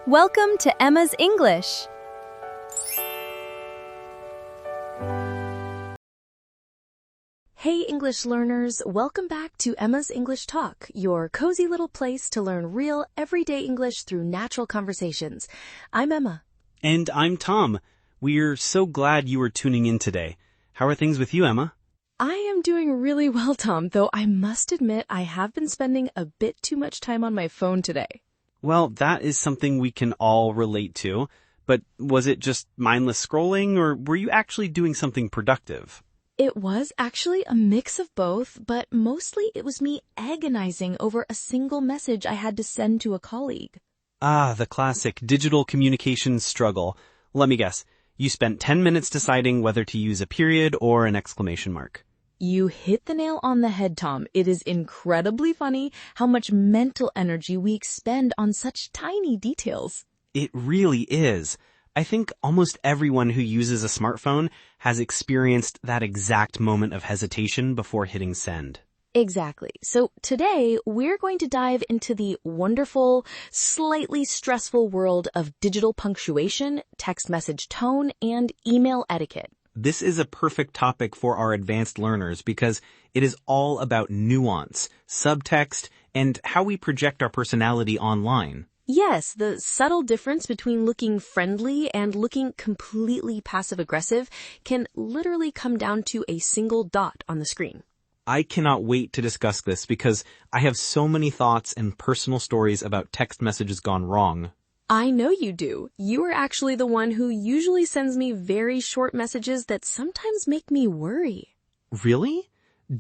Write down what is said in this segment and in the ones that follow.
Welcome to Emma's English. Hey English learners, welcome back to Emma's English Talk, your cozy little place to learn real, everyday English through natural conversations. I'm Emma. And I'm Tom. We're so glad you are tuning in today. How are things with you, Emma? I am doing really well, Tom, though I must admit I have been spending a bit too much time on my phone today. Well, that is something we can all relate to. But was it just mindless scrolling, or were you actually doing something productive? It was actually a mix of both, but mostly it was me agonizing over a single message I had to send to a colleague. Ah, the classic digital communications struggle. Let me guess. You spent 10 minutes deciding whether to use a period or an exclamation mark. You hit the nail on the head, Tom. It is incredibly funny how much mental energy we expend on such tiny details. It really is. I think almost everyone who uses a smartphone has experienced that exact moment of hesitation before hitting send. Exactly. So today we're going to dive into the wonderful, slightly stressful world of digital punctuation, text message tone, and email etiquette. This is a perfect topic for our advanced learners because it is all about nuance, subtext, and how we project our personality online. Yes, the subtle difference between looking friendly and looking completely passive-aggressive can literally come down to a single dot on the screen. I cannot wait to discuss this because I have so many thoughts and personal stories about text messages gone wrong. I know you do. You are actually the one who usually sends me very short messages that sometimes make me worry. Really?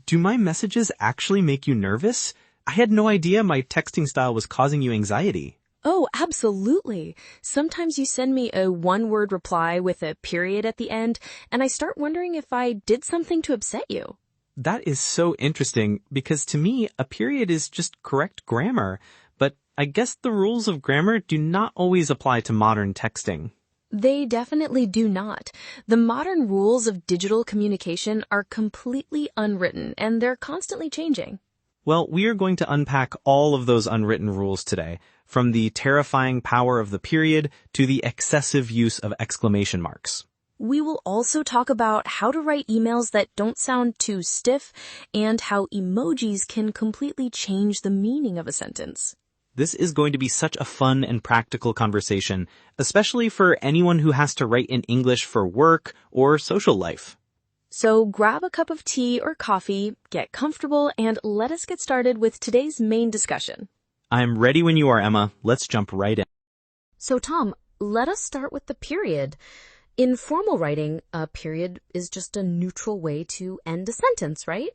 Do my messages actually make you nervous? I had no idea my texting style was causing you anxiety. Oh, absolutely. Sometimes you send me a one-word reply with a period at the end, and I start wondering if I did something to upset you. That is so interesting because to me, a period is just correct grammar. But I guess the rules of grammar do not always apply to modern texting. They definitely do not. The modern rules of digital communication are completely unwritten, and they're constantly changing. Well, we are going to unpack all of those unwritten rules today, from the terrifying power of the period to the excessive use of exclamation marks. We will also talk about how to write emails that don't sound too stiff and how emojis can completely change the meaning of a sentence. This is going to be such a fun and practical conversation, especially for anyone who has to write in English for work or social life. So grab a cup of tea or coffee, get comfortable, and let us get started with today's main discussion. I'm ready when you are, Emma. Let's jump right in. So Tom, let us start with the period. In formal writing, a period is just a neutral way to end a sentence, right?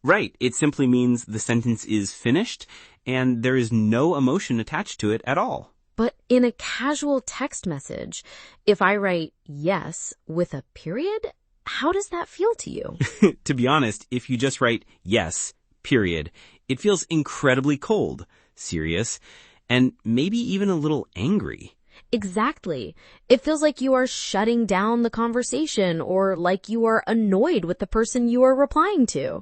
Right. It simply means the sentence is finished and there is no emotion attached to it at all. But in a casual text message, if I write yes with a period, how does that feel to you? To be honest, if you just write yes, period, it feels incredibly cold, serious, and maybe even a little angry. Exactly. It feels like you are shutting down the conversation or like you are annoyed with the person you are replying to.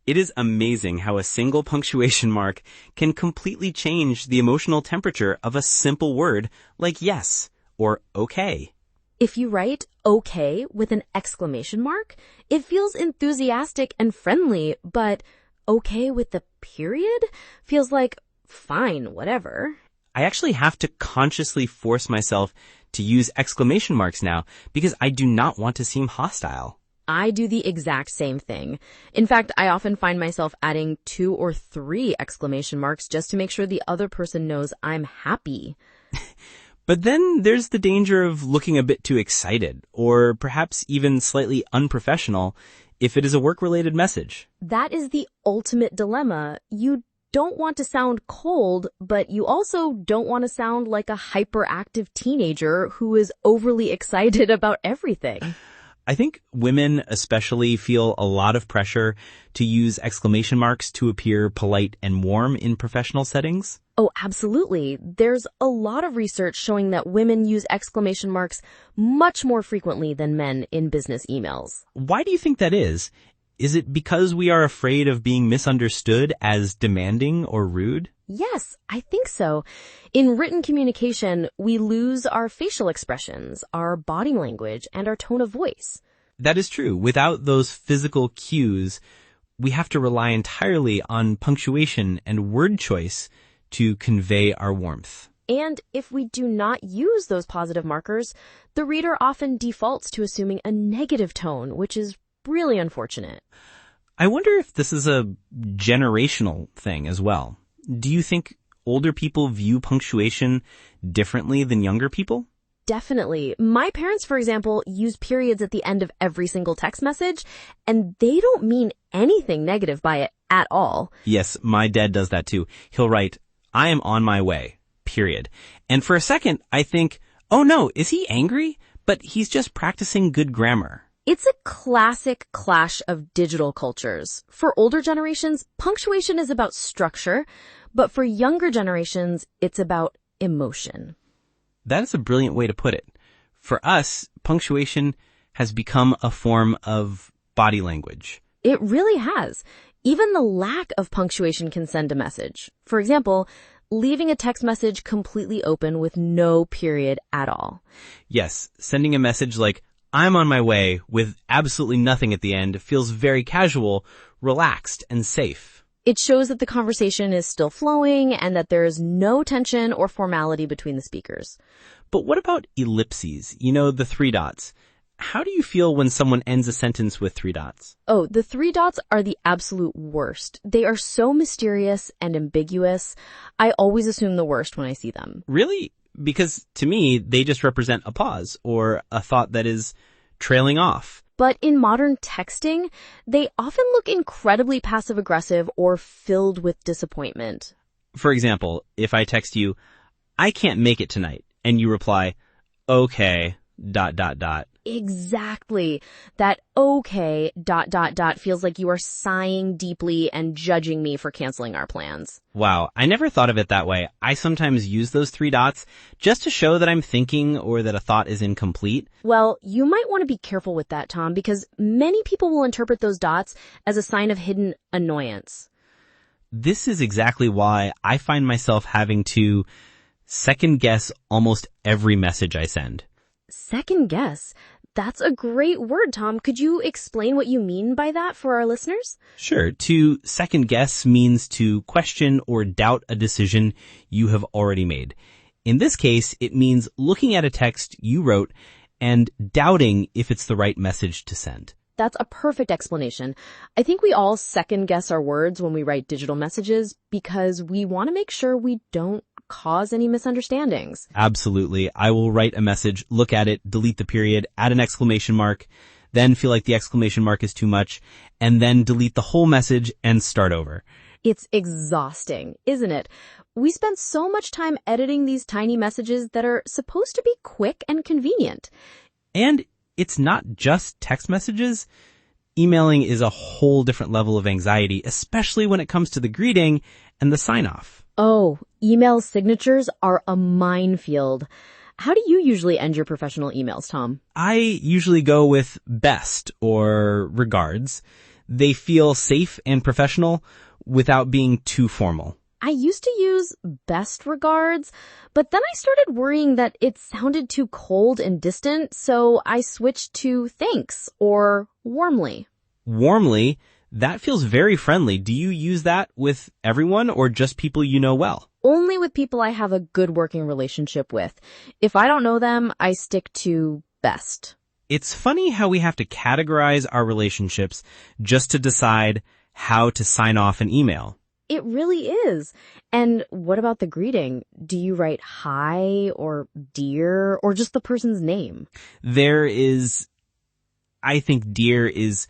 It is amazing how a single punctuation mark can completely change the emotional temperature of a simple word like yes or okay. If you write okay with an exclamation mark, it feels enthusiastic and friendly, but okay with the period feels like fine, whatever. I actually have to consciously force myself to use exclamation marks now because I do not want to seem hostile. I do the exact same thing. In fact, I often find myself adding 2 or 3 exclamation marks just to make sure the other person knows I'm happy. But then there's the danger of looking a bit too excited or perhaps even slightly unprofessional if it is a work-related message. That is the ultimate dilemma. You don't want to sound cold, but you also don't want to sound like a hyperactive teenager who is overly excited about everything. I think women especially feel a lot of pressure to use exclamation marks to appear polite and warm in professional settings. Oh, absolutely. There's a lot of research showing that women use exclamation marks much more frequently than men in business emails. Why do you think that is? Is it because we are afraid of being misunderstood as demanding or rude? Yes, I think so. In written communication, we lose our facial expressions, our body language, and our tone of voice. That is true. Without those physical cues, we have to rely entirely on punctuation and word choice to convey our warmth. And if we do not use those positive markers, the reader often defaults to assuming a negative tone, which is really unfortunate. I wonder if this is a generational thing as well. Do you think older people view punctuation differently than younger people? Definitely. My parents, for example, use periods at the end of every single text message, and they don't mean anything negative by it at all. Yes, my dad does that too. He'll write, "I am on my way," period. And for a second, I think, oh no, is he angry? But he's just practicing good grammar. It's a classic clash of digital cultures. For older generations, punctuation is about structure, but for younger generations, it's about emotion. That is a brilliant way to put it. For us, punctuation has become a form of body language. It really has. Even the lack of punctuation can send a message. For example, leaving a text message completely open with no period at all. Yes, sending a message like, "I'm on my way," with absolutely nothing at the end feels very casual, relaxed, and safe. It shows that the conversation is still flowing and that there is no tension or formality between the speakers. But what about ellipses? You know, the 3 dots. How do you feel when someone ends a sentence with 3 dots? Oh, the 3 dots are the absolute worst. They are so mysterious and ambiguous. I always assume the worst when I see them. Really? Because to me, they just represent a pause or a thought that is trailing off. But in modern texting, they often look incredibly passive-aggressive or filled with disappointment. For example, if I text you, "I can't make it tonight," and you reply, "Okay, ... Exactly. That okay, ... feels like you are sighing deeply and judging me for canceling our plans. Wow, I never thought of it that way. I sometimes use those 3 dots just to show that I'm thinking or that a thought is incomplete. Well, you might want to be careful with that, Tom, because many people will interpret those dots as a sign of hidden annoyance. This is exactly why I find myself having to second guess almost every message I send. Second guess? That's a great word, Tom. Could you explain what you mean by that for our listeners? Sure. To second guess means to question or doubt a decision you have already made. In this case, it means looking at a text you wrote and doubting if it's the right message to send. That's a perfect explanation. I think we all second guess our words when we write digital messages because we want to make sure we don't cause any misunderstandings. Absolutely. I will write a message, look at it, delete the period, add an exclamation mark, then feel like the exclamation mark is too much, and then delete the whole message and start over. It's exhausting, isn't it? We spend so much time editing these tiny messages that are supposed to be quick and convenient. And it's not just text messages. Emailing is a whole different level of anxiety, especially when it comes to the greeting and the sign-off. Oh, email signatures are a minefield. How do you usually end your professional emails, Tom? I usually go with best or regards. They feel safe and professional without being too formal. I used to use best regards, but then I started worrying that it sounded too cold and distant, so I switched to thanks or warmly. Warmly? That feels very friendly. Do you use that with everyone or just people you know well? Only with people I have a good working relationship with. If I don't know them, I stick to best. It's funny how we have to categorize our relationships just to decide how to sign off an email. It really is. And what about the greeting? Do you write hi or dear or just the person's name? I think dear is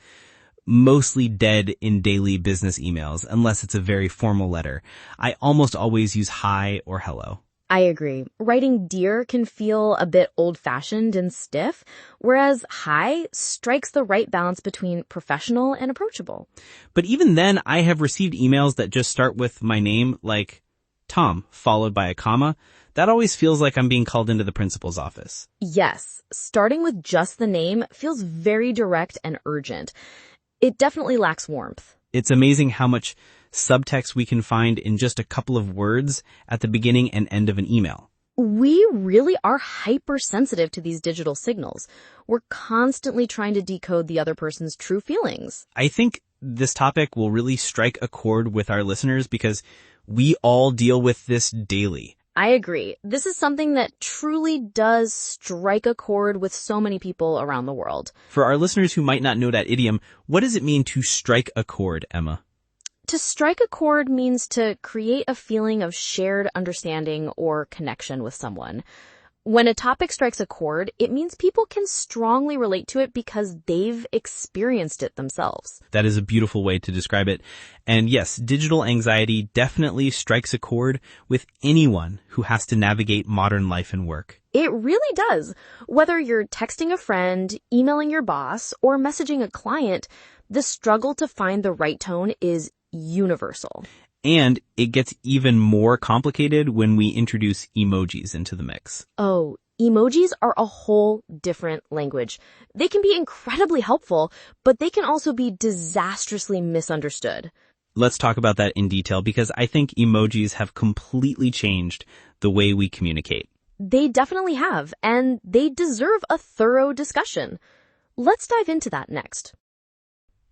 mostly dead in daily business emails, unless it's a very formal letter. I almost always use hi or hello. I agree. Writing dear can feel a bit old-fashioned and stiff, whereas hi strikes the right balance between professional and approachable. But even then, I have received emails that just start with my name, like Tom, followed by a comma. That always feels like I'm being called into the principal's office. Yes, starting with just the name feels very direct and urgent. It definitely lacks warmth. It's amazing how much subtext we can find in just a couple of words at the beginning and end of an email. We really are hypersensitive to these digital signals. We're constantly trying to decode the other person's true feelings. I think this topic will really strike a chord with our listeners because we all deal with this daily. I agree. This is something that truly does strike a chord with so many people around the world. For our listeners who might not know that idiom, what does it mean to strike a chord, Emma? To strike a chord means to create a feeling of shared understanding or connection with someone. When a topic strikes a chord, it means people can strongly relate to it because they've experienced it themselves. That is a beautiful way to describe it. And yes, digital anxiety definitely strikes a chord with anyone who has to navigate modern life and work. It really does. Whether you're texting a friend, emailing your boss, or messaging a client, the struggle to find the right tone is universal. And it gets even more complicated when we introduce emojis into the mix. Oh, emojis are a whole different language. They can be incredibly helpful, but they can also be disastrously misunderstood. Let's talk about that in detail because I think emojis have completely changed the way we communicate. They definitely have, and they deserve a thorough discussion. Let's dive into that next.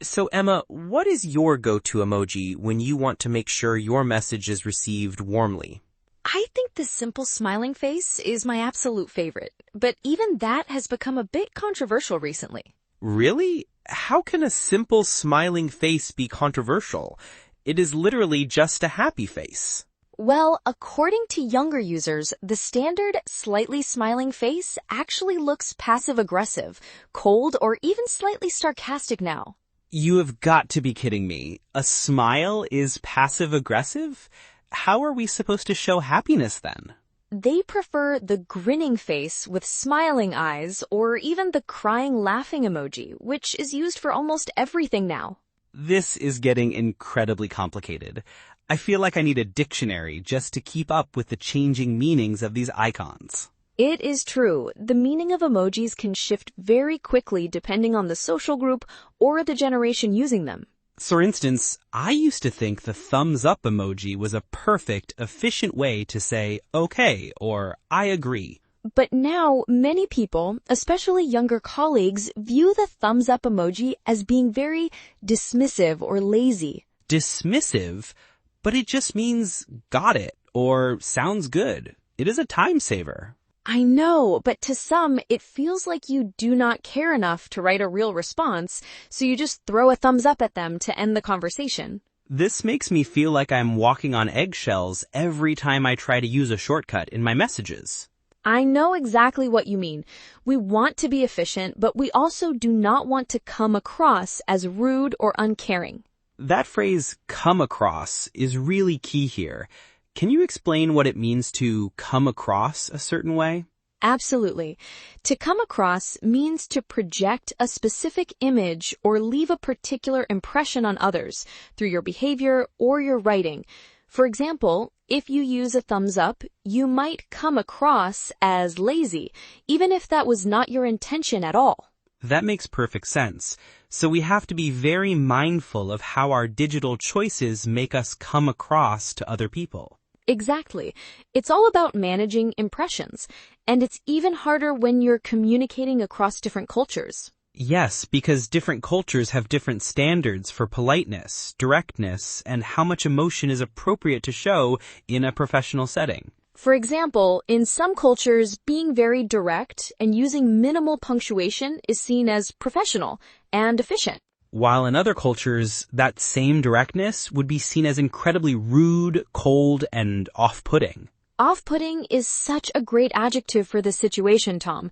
So, Emma, what is your go-to emoji when you want to make sure your message is received warmly? I think the simple smiling face is my absolute favorite, but even that has become a bit controversial recently. Really? How can a simple smiling face be controversial? It is literally just a happy face. Well, according to younger users, the standard slightly smiling face actually looks passive-aggressive, cold, or even slightly sarcastic now. You have got to be kidding me. A smile is passive-aggressive? How are we supposed to show happiness then? They prefer the grinning face with smiling eyes or even the crying laughing emoji, which is used for almost everything now. This is getting incredibly complicated. I feel like I need a dictionary just to keep up with the changing meanings of these icons. It is true. The meaning of emojis can shift very quickly depending on the social group or the generation using them. For instance, I used to think the thumbs up emoji was a perfect, efficient way to say, okay, or I agree. But now, many people, especially younger colleagues, view the thumbs up emoji as being very dismissive or lazy. Dismissive? But it just means got it, or sounds good. It is a time saver. I know, but to some, it feels like you do not care enough to write a real response, so you just throw a thumbs up at them to end the conversation. This makes me feel like I'm walking on eggshells every time I try to use a shortcut in my messages. I know exactly what you mean. We want to be efficient, but we also do not want to come across as rude or uncaring. That phrase, come across, is really key here. Can you explain what it means to come across a certain way? Absolutely. To come across means to project a specific image or leave a particular impression on others through your behavior or your writing. For example, if you use a thumbs up, you might come across as lazy, even if that was not your intention at all. That makes perfect sense. So we have to be very mindful of how our digital choices make us come across to other people. Exactly. It's all about managing impressions, and it's even harder when you're communicating across different cultures. Yes, because different cultures have different standards for politeness, directness, and how much emotion is appropriate to show in a professional setting. For example, in some cultures, being very direct and using minimal punctuation is seen as professional and efficient. While in other cultures, that same directness would be seen as incredibly rude, cold, and off-putting. Off-putting is such a great adjective for this situation, Tom.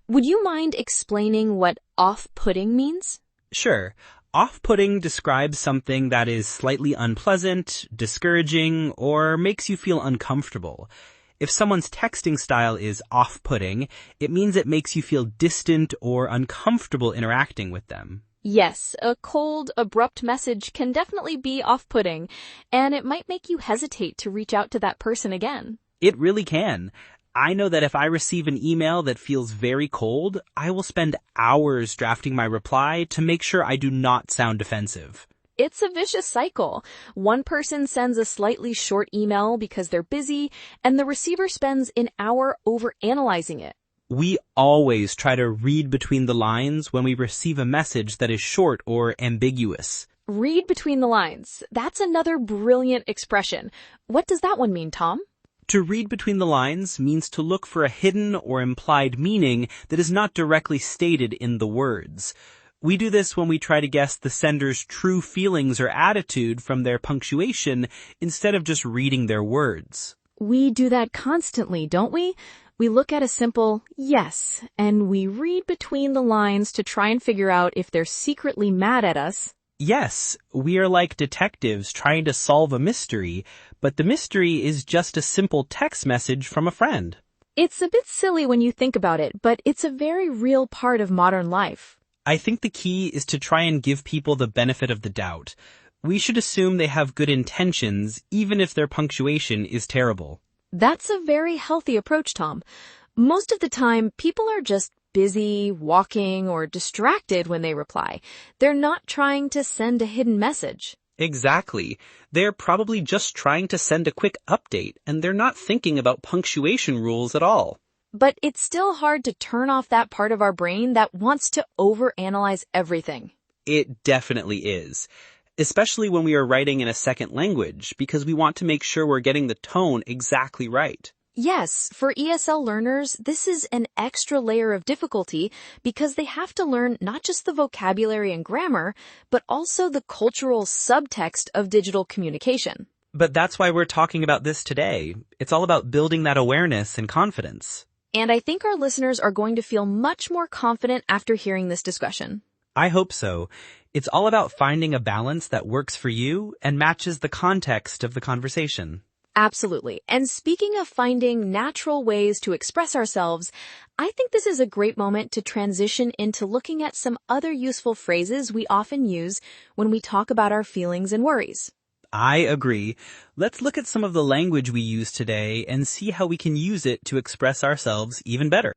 Would you mind explaining what off-putting means? Sure. Off-putting describes something that is slightly unpleasant, discouraging, or makes you feel uncomfortable. If someone's texting style is off-putting, it means it makes you feel distant or uncomfortable interacting with them. Yes, a cold, abrupt message can definitely be off-putting, and it might make you hesitate to reach out to that person again. It really can. I know that if I receive an email that feels very cold, I will spend hours drafting my reply to make sure I do not sound defensive. It's a vicious cycle. One person sends a slightly short email because they're busy, and the receiver spends an hour overanalyzing it. We always try to read between the lines when we receive a message that is short or ambiguous. Read between the lines. That's another brilliant expression. What does that one mean, Tom? To read between the lines means to look for a hidden or implied meaning that is not directly stated in the words. We do this when we try to guess the sender's true feelings or attitude from their punctuation instead of just reading their words. We do that constantly, don't we? We look at a simple yes, and we read between the lines to try and figure out if they're secretly mad at us. Yes, we are like detectives trying to solve a mystery, but the mystery is just a simple text message from a friend. It's a bit silly when you think about it, but it's a very real part of modern life. I think the key is to try and give people the benefit of the doubt. We should assume they have good intentions, even if their punctuation is terrible. That's a very healthy approach, Tom. Most of the time, people are just busy, walking, or distracted when they reply. They're not trying to send a hidden message. Exactly. They're probably just trying to send a quick update, and they're not thinking about punctuation rules at all. But it's still hard to turn off that part of our brain that wants to overanalyze everything. It definitely is. Especially when we are writing in a second language, because we want to make sure we're getting the tone exactly right. Yes, for ESL learners, this is an extra layer of difficulty because they have to learn not just the vocabulary and grammar, but also the cultural subtext of digital communication. But that's why we're talking about this today. It's all about building that awareness and confidence. And I think our listeners are going to feel much more confident after hearing this discussion. I hope so. It's all about finding a balance that works for you and matches the context of the conversation. Absolutely. And speaking of finding natural ways to express ourselves, I think this is a great moment to transition into looking at some other useful phrases we often use when we talk about our feelings and worries. I agree. Let's look at some of the language we use today and see how we can use it to express ourselves even better.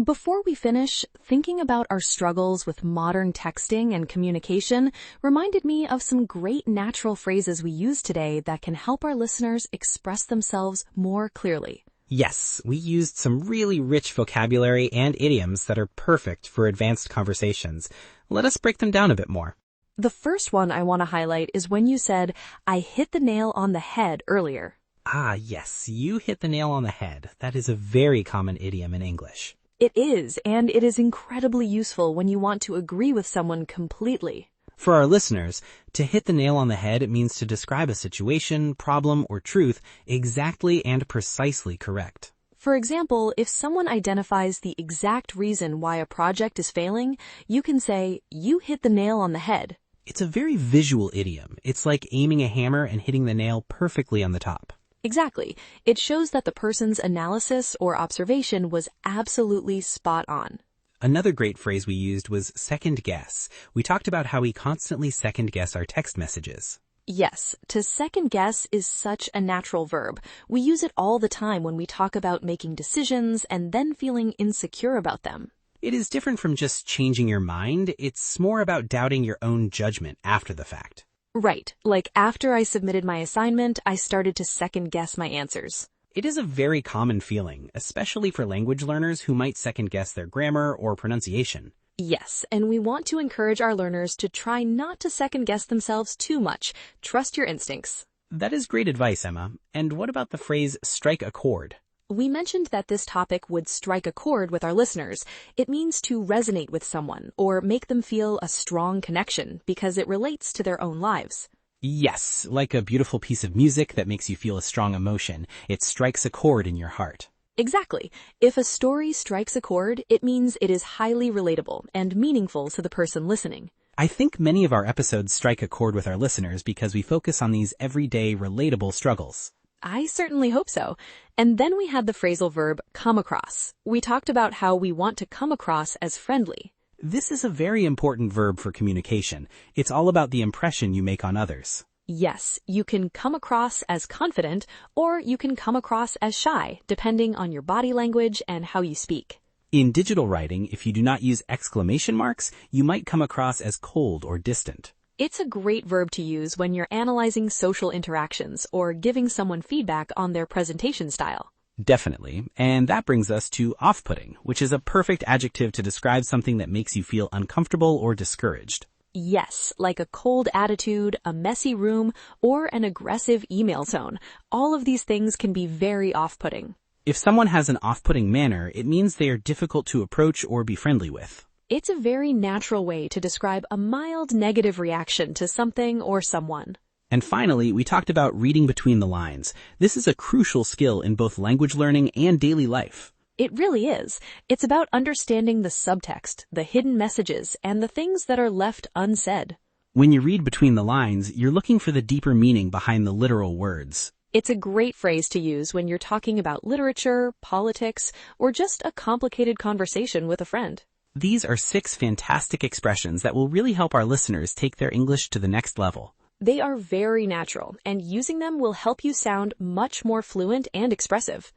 Before we finish, thinking about our struggles with modern texting and communication reminded me of some great natural phrases we use today that can help our listeners express themselves more clearly. Yes, we used some really rich vocabulary and idioms that are perfect for advanced conversations. Let us break them down a bit more. The first one I want to highlight is when you said, "I hit the nail on the head" earlier. Ah, yes, you hit the nail on the head. That is a very common idiom in English. It is, and it is incredibly useful when you want to agree with someone completely. For our listeners, to hit the nail on the head, it means to describe a situation, problem, or truth exactly and precisely correct. For example, if someone identifies the exact reason why a project is failing, you can say, "You hit the nail on the head." It's a very visual idiom. It's like aiming a hammer and hitting the nail perfectly on the top. Exactly. It shows that the person's analysis or observation was absolutely spot on. Another great phrase we used was second guess. We talked about how we constantly second guess our text messages. Yes, to second guess is such a natural verb. We use it all the time when we talk about making decisions and then feeling insecure about them. It is different from just changing your mind. It's more about doubting your own judgment after the fact. Right. Like after I submitted my assignment, I started to second guess my answers. It is a very common feeling, especially for language learners who might second guess their grammar or pronunciation. Yes, and we want to encourage our learners to try not to second guess themselves too much. Trust your instincts. That is great advice, Emma. And what about the phrase strike a chord? We mentioned that this topic would strike a chord with our listeners. It means to resonate with someone or make them feel a strong connection because it relates to their own lives. Yes, like a beautiful piece of music that makes you feel a strong emotion. It strikes a chord in your heart. Exactly. If a story strikes a chord, it means it is highly relatable and meaningful to the person listening. I think many of our episodes strike a chord with our listeners because we focus on these everyday relatable struggles. I certainly hope so. And then we had the phrasal verb come across. We talked about how we want to come across as friendly. This is a very important verb for communication. It's all about the impression you make on others. Yes, you can come across as confident or you can come across as shy, depending on your body language and how you speak. In digital writing, if you do not use exclamation marks, you might come across as cold or distant. It's a great verb to use when you're analyzing social interactions or giving someone feedback on their presentation style. Definitely. And that brings us to off-putting, which is a perfect adjective to describe something that makes you feel uncomfortable or discouraged. Yes, like a cold attitude, a messy room, or an aggressive email tone. All of these things can be very off-putting. If someone has an off-putting manner, it means they are difficult to approach or be friendly with. It's a very natural way to describe a mild negative reaction to something or someone. And finally, we talked about reading between the lines. This is a crucial skill in both language learning and daily life. It really is. It's about understanding the subtext, the hidden messages, and the things that are left unsaid. When you read between the lines, you're looking for the deeper meaning behind the literal words. It's a great phrase to use when you're talking about literature, politics, or just a complicated conversation with a friend. These are 6 fantastic expressions that will really help our listeners take their English to the next level. They are very natural, and using them will help you sound much more fluent and expressive.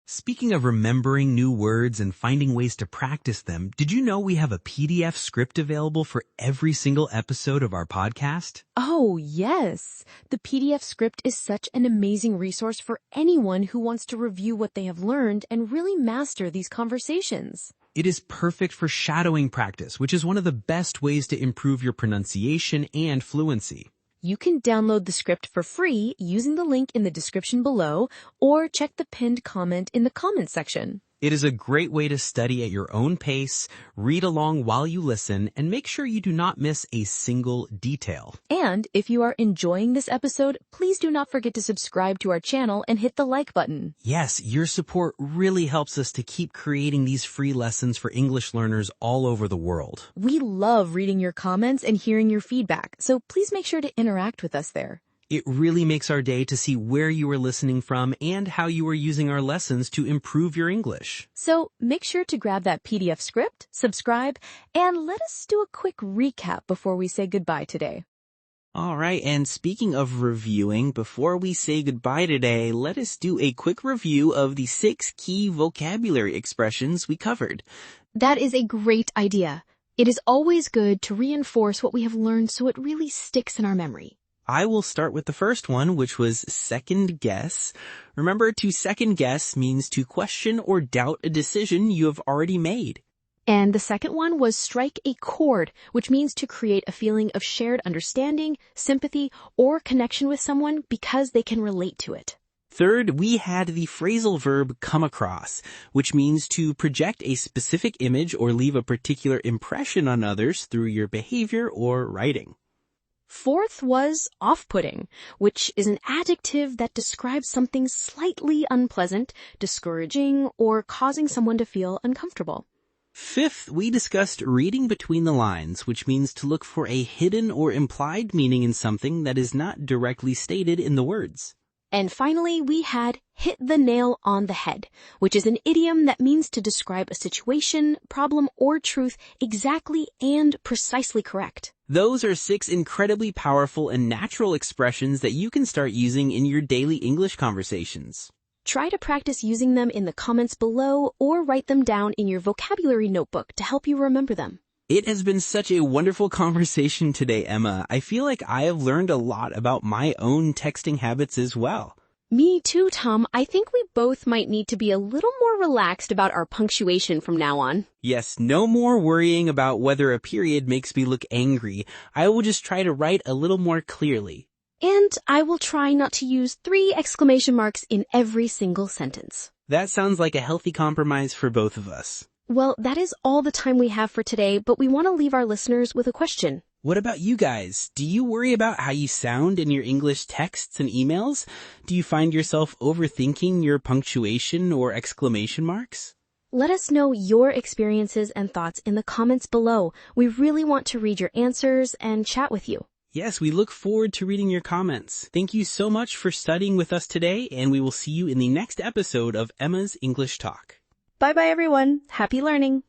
Speaking of remembering new words and finding ways to practice them, did you know we have a PDF script available for every single episode of our podcast? Oh, yes. The PDF script is such an amazing resource for anyone who wants to review what they have learned and really master these conversations. It is perfect for shadowing practice, which is one of the best ways to improve your pronunciation and fluency. You can download the script for free using the link in the description below or check the pinned comment in the comments section. It is a great way to study at your own pace, read along while you listen, and make sure you do not miss a single detail. And if you are enjoying this episode, please do not forget to subscribe to our channel and hit the like button. Yes, your support really helps us to keep creating these free lessons for English learners all over the world. We love reading your comments and hearing your feedback, so please make sure to interact with us there. It really makes our day to see where you are listening from and how you are using our lessons to improve your English. So make sure to grab that PDF script, subscribe, and let us do a quick recap before we say goodbye today. All right, and speaking of reviewing, before we say goodbye today, let us do a quick review of the 6 key vocabulary expressions we covered. That is a great idea. It is always good to reinforce what we have learned so it really sticks in our memory. I will start with the first one, which was second guess. Remember, to second guess means to question or doubt a decision you have already made. And the second one was strike a chord, which means to create a feeling of shared understanding, sympathy, or connection with someone because they can relate to it. Third, we had the phrasal verb come across, which means to project a specific image or leave a particular impression on others through your behavior or writing. Fourth was off-putting, which is an adjective that describes something slightly unpleasant, discouraging, or causing someone to feel uncomfortable. Fifth, we discussed reading between the lines, which means to look for a hidden or implied meaning in something that is not directly stated in the words. And finally, we had hit the nail on the head, which is an idiom that means to describe a situation, problem, or truth exactly and precisely correct. Those are 6 incredibly powerful and natural expressions that you can start using in your daily English conversations. Try to practice using them in the comments below or write them down in your vocabulary notebook to help you remember them. It has been such a wonderful conversation today, Emma. I feel like I have learned a lot about my own texting habits as well. Me too, Tom. I think we both might need to be a little more relaxed about our punctuation from now on. Yes, no more worrying about whether a period makes me look angry. I will just try to write a little more clearly. And I will try not to use 3 exclamation marks in every single sentence. That sounds like a healthy compromise for both of us. Well, that is all the time we have for today, but we want to leave our listeners with a question. What about you guys? Do you worry about how you sound in your English texts and emails? Do you find yourself overthinking your punctuation or exclamation marks? Let us know your experiences and thoughts in the comments below. We really want to read your answers and chat with you. Yes, we look forward to reading your comments. Thank you so much for studying with us today, and we will see you in the next episode of Emma's English Talk. Bye-bye, everyone. Happy learning.